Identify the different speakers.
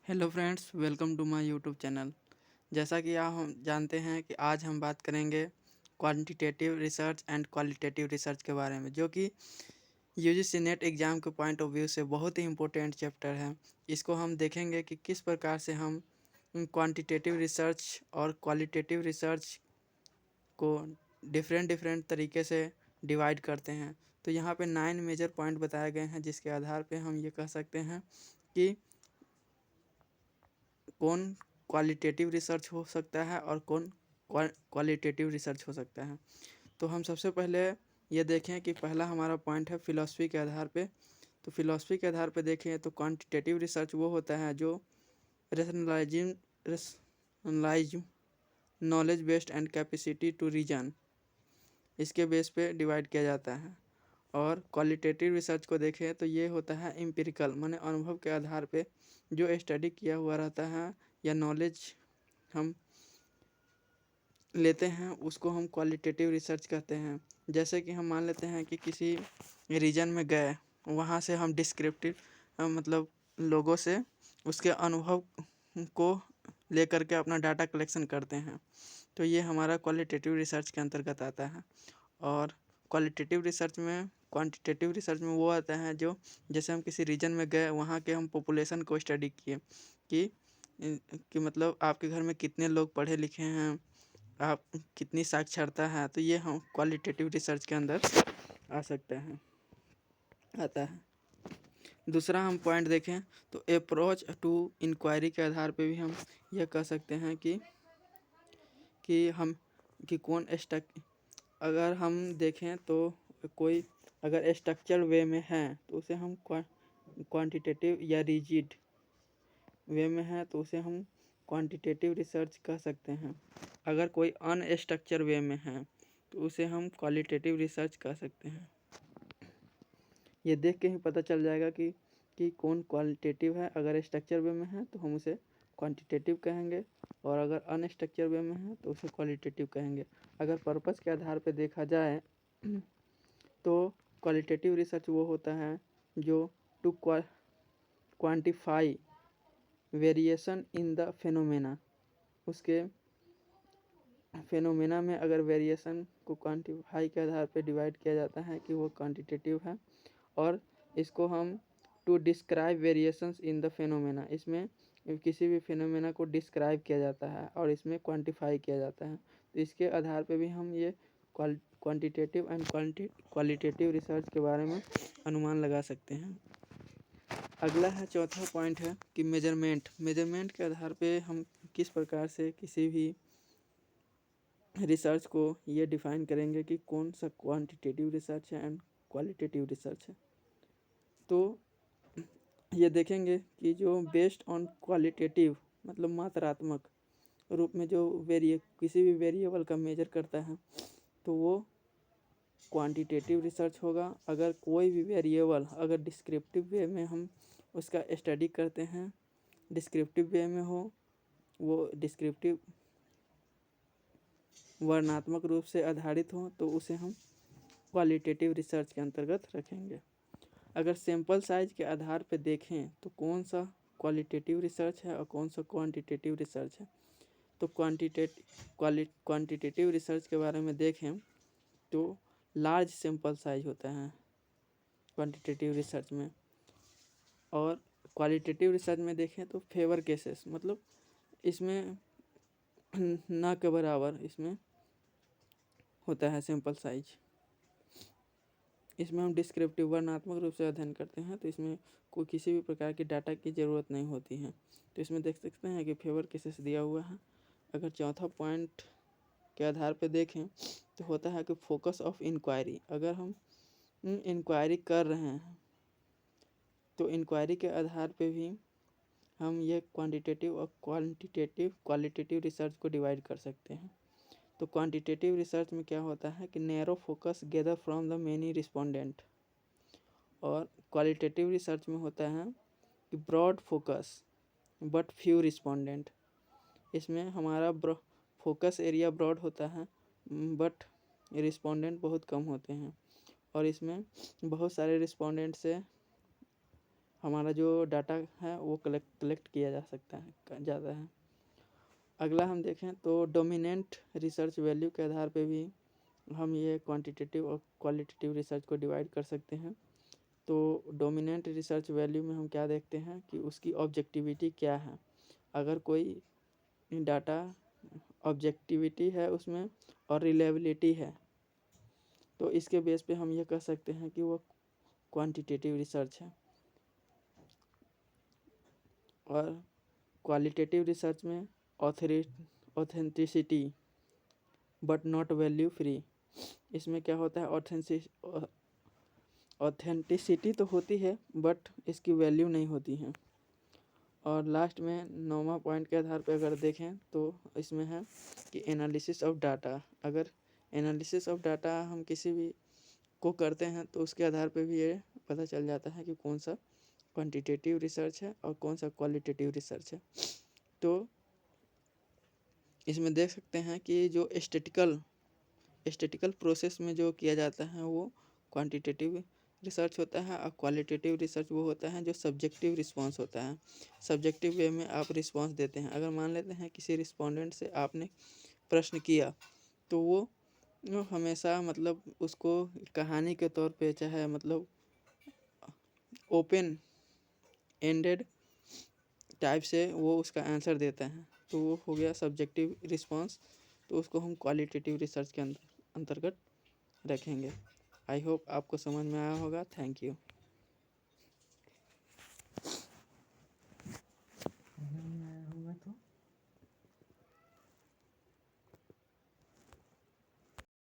Speaker 1: Hello friends, welcome to my YouTube channel. जैसा कि आप हम जानते हैं कि आज हम बात करेंगे quantitative research and qualitative research के बारे में, जो कि यूजीसी नेट एग्ज़ाम के पॉइंट ऑफ व्यू से बहुत ही इम्पोर्टेंट चैप्टर है। इसको हम देखेंगे कि किस प्रकार से हम क्वांटिटेटिव रिसर्च और क्वालिटेटिव रिसर्च को डिफरेंट डिफरेंट तरीके से डिवाइड करते हैं। तो यहाँ पे 9 मेजर पॉइंट बताए गए हैं, जिसके आधार पे हम ये कह सकते हैं कि कौन क्वालिटेटिव रिसर्च हो सकता है और कौन क्वालिटेटिव रिसर्च हो सकता है। तो हम सबसे पहले ये देखें कि पहला हमारा पॉइंट है फ़िलॉसफी के आधार पे। तो फ़िलॉसफी के आधार पे देखें तो क्वांटिटेटिव रिसर्च वो होता है जो rationalise knowledge based and capacity to reason, इसके बेस पे डिवाइड किया जाता है। और क्वालिटेटिव रिसर्च को देखें तो ये होता है एम्पिरिकल, माने अनुभव के आधार पे जो स्टडी किया हुआ रहता है या नॉलेज हम लेते हैं उसको हम क्वालिटेटिव रिसर्च कहते हैं। जैसे कि हम मान लेते हैं कि किसी रीजन में गए, वहाँ से हम डिस्क्रिप्टिव मतलब लोगों से उसके अनुभव को लेकर के अपना डाटा कलेक्शन करते हैं। तो ये हमारा क्वालिटेटिव रिसर्च के अंतर्गत आता है। और क्वालिटेटिव रिसर्च में क्वांटिटेटिव रिसर्च में वो आता है जो जैसे हम किसी रीजन में गए, वहाँ के हम पॉपुलेशन को स्टडी किए कि मतलब आपके घर में कितने लोग पढ़े लिखे हैं, आप कितनी साक्षरता है। तो ये हम क्वालिटेटिव रिसर्च के अंदर आ सकते हैं, आता है। दूसरा हम पॉइंट देखें तो अप्रोच टू इंक्वायरी के आधार पे भी हम यह कह सकते हैं कि हम कि कौन स्टक अगर हम देखें तो कोई अगर स्ट्रक्चर वे में है तो उसे हम क्वांटिटेटिव या रिजिड वे में है तो उसे हम क्वांटिटेटिव रिसर्च कह सकते हैं। अगर कोई अनस्ट्रक्चर वे में है तो उसे हम क्वालिटेटिव रिसर्च कह सकते हैं। ये देख के ही पता चल जाएगा कि कौन क्वालिटेटिव है। अगर स्ट्रक्चर वे में है तो हम उसे क्वांटिटेटिव कहेंगे, और अगर अनस्ट्रक्चर वे में है तो उसे क्वालिटेटिव कहेंगे। अगर पर्पस के आधार पे देखा जाए तो क्वालिटेटिव रिसर्च वो होता है जो to quantify variation in the phenomena, उसके फेनोमेना में अगर वेरिएशन को क्वांटिफाई के आधार पे डिवाइड किया जाता है कि वो क्वांटिटेटिव है। और इसको हम to describe variations in the phenomena, इसमें किसी भी फेनोमेना को डिस्क्राइब किया जाता है और इसमें क्वांटिफाई किया जाता है। तो इसके आधार पे भी हम ये क्वांटिटेटिव एंड क्वालिटेटिव रिसर्च के बारे में अनुमान लगा सकते हैं। अगला है, चौथा पॉइंट है कि मेजरमेंट के आधार पे हम किस प्रकार से किसी भी रिसर्च को ये डिफाइन करेंगे कि कौन सा क्वांटिटेटिव रिसर्च है एंड क्वालिटेटिव रिसर्च है। तो ये देखेंगे कि जो बेस्ड ऑन क्वालिटेटिव मतलब मात्रात्मक रूप में जो किसी भी वेरिएबल का मेजर करता है तो वो क्वांटिटेटिव रिसर्च होगा। अगर कोई भी वेरिएबल अगर डिस्क्रिप्टिव वे में हम उसका स्टडी करते हैं, डिस्क्रिप्टिव वे में हो, वो डिस्क्रिप्टिव वर्णनात्मक रूप से आधारित हो, तो उसे हम क्वालिटेटिव रिसर्च के अंतर्गत रखेंगे। अगर सैंपल साइज के आधार पर देखें तो कौन सा क्वालिटेटिव रिसर्च है और कौन सा क्वांटिटेटिव रिसर्च है। तो क्वांटिटेटिव रिसर्च के बारे में देखें तो लार्ज सैंपल साइज होता है क्वांटिटेटिव रिसर्च में। और क्वालिटेटिव रिसर्च में देखें तो फेवर केसेस, मतलब इसमें ना के बराबर इसमें होता है सैंपल साइज। इसमें हम डिस्क्रिप्टिव वर्णनात्मक रूप से अध्ययन करते हैं, तो इसमें कोई किसी भी प्रकार की डाटा की ज़रूरत नहीं होती है। तो इसमें देख सकते हैं कि फेवर केसेस दिया हुआ है। अगर चौथा पॉइंट के आधार पर देखें तो होता है कि फोकस ऑफ इंक्वायरी। अगर हम इंक्वायरी कर रहे हैं तो इंक्वायरी के आधार पे भी हम ये क्वांटिटेटिव और क्वालिटेटिव रिसर्च को डिवाइड कर सकते हैं। तो क्वांटिटेटिव रिसर्च में क्या होता है कि narrow focus gather from the many respondent, और क्वालिटेटिव रिसर्च में होता है कि broad focus but few respondent. इसमें हमारा फोकस एरिया ब्रॉड होता है बट रिस्पोंडेंट बहुत कम होते हैं, और इसमें बहुत सारे रिस्पोंडेंट से हमारा जो डाटा है वो कलेक्ट किया जा सकता है ज़्यादा है। अगला हम देखें तो डोमिनेंट रिसर्च वैल्यू के आधार पे भी हम ये क्वांटिटेटिव और क्वालिटेटिव रिसर्च को डिवाइड कर सकते हैं। तो डोमिनेंट रिसर्च वैल्यू में हम क्या देखते हैं कि उसकी ऑब्जेक्टिविटी क्या है। अगर कोई डाटा ऑब्जेक्टिविटी है उसमें और रिलायबिलिटी है तो इसके बेस पे हम ये कह सकते हैं कि वो क्वांटिटेटिव रिसर्च है। और क्वालिटेटिव रिसर्च में authenticity but not value free. इसमें क्या होता है, ऑथेंटिसिटी तो होती है बट इसकी वैल्यू नहीं होती है। और लास्ट में 9वां पॉइंट के आधार पर अगर देखें तो इसमें है कि एनालिसिस ऑफ डाटा। अगर एनालिसिस ऑफ डाटा हम किसी भी को करते हैं तो उसके आधार पे भी ये पता चल जाता है कि कौन सा क्वांटिटेटिव रिसर्च है और कौन सा क्वालिटेटिव रिसर्च है। तो इसमें देख सकते हैं कि जो स्टैटिकल प्रोसेस में जो किया जाता है वो क्वांटिटेटिव रिसर्च होता है और क्वालिटेटिव रिसर्च वो होता है जो सब्जेक्टिव रिस्पांस होता है। सब्जेक्टिव वे में आप रिस्पांस देते हैं। अगर मान लेते हैं किसी रिस्पोंडेंट से आपने प्रश्न किया तो वो हमेशा मतलब उसको कहानी के तौर पे चाहे मतलब ओपन एंडेड टाइप से वो उसका आंसर देता है तो वो हो गया सब्जेक्टिव रिस्पांस। तो उसको हम क्वालिटेटिव रिसर्च के अंतर्गत रखेंगे। आई होप आपको समझ में आया होगा। Thank you.